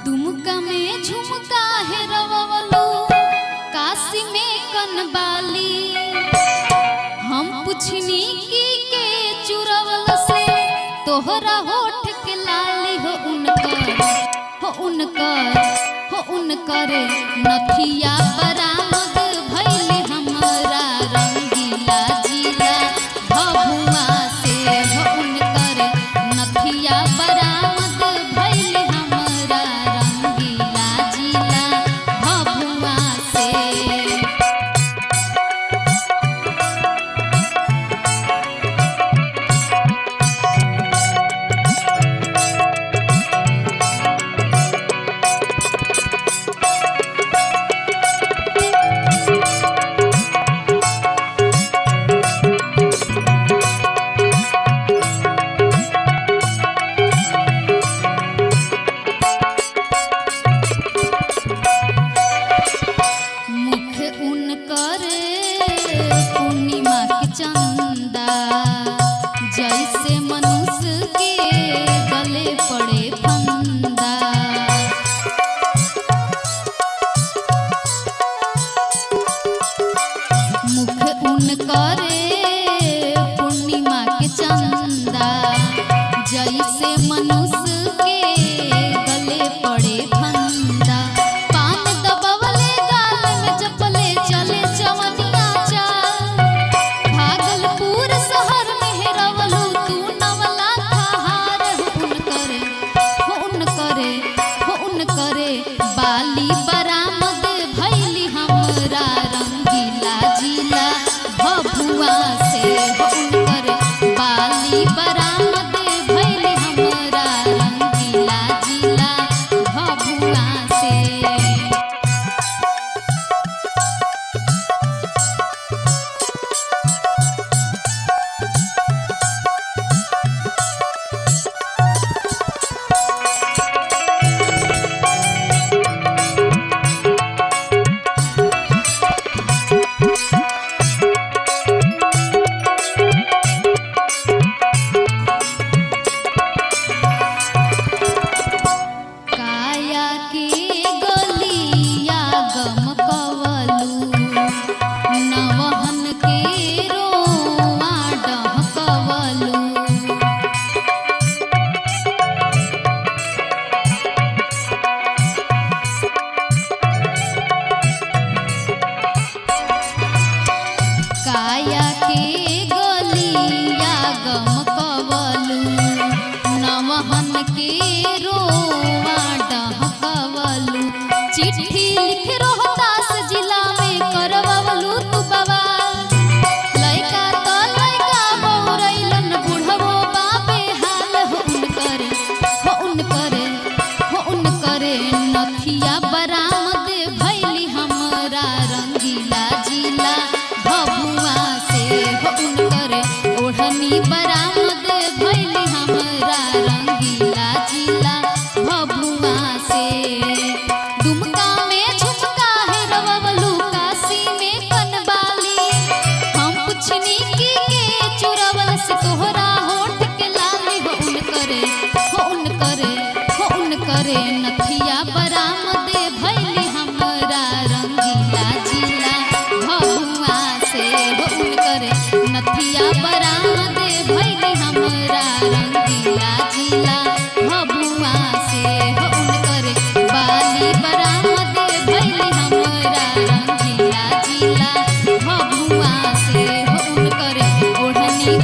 दुमका में झुमका है रवलो, काशी में कनबाली। हम पुछनी की के चुरवल से तोहरा होठ के लाली हो उनकर नथिया बरामद भइले हमरा रंगीला जिला भभुआ से। हो उनकर नथिया बरामद भइले हमरा रंगीला जिला भभुआ से। पूर्णिमा के चंदा जैसे मनुष्य के गले पड़े फंदा। मुख उनकर पूर्णिमा के चंदा जैसे मनुष्य के गले पड़े फंदा। पान दबवले गाल में जपले चले जवनिया चाल। भागलपुर शहर में हेरवलू तू नवला थाहार। हो उनकरे बाली बरामद भइली हमरा रंगीला जिला भभुआ से। हो उनकर बाली बरामद भइली हमरा रंगीला जिला भभुआ से। काया के गलिया गमकवलू, नवहन के रोआ डहकवलू। काया के गलिया गमकवलू, नवहन के रोआ डहकवलू। चिट्ठी लिख रोहतास जिला में करवलू तू बवाल। लइका त लइका बौरैलन बुढ़वो बाबे हाल। हो उनकरे नथिया बरामद भइली हमरा रंगीला जिला भभुआ से। हो उनकरे ओढ़नी बरामद भइली हमरा रंगीला जिला भभुआ से। दुमका में झुमका है रवलू, काशी में कनबाली। हम पुछनी की के चुरवल से तोहरा होठ के लाली। हो उनकरे नथिया बरामद भइली हमरा रंगीला जिला भभुआ से। हो उनकरे नथिया बरामद भइली हमरा रंगीला जिला भभुआ से। हो उनकरे बाली बरामद भइली हमरा रंगीला जिला भभुआ से। हो उनकरे ओढ़नी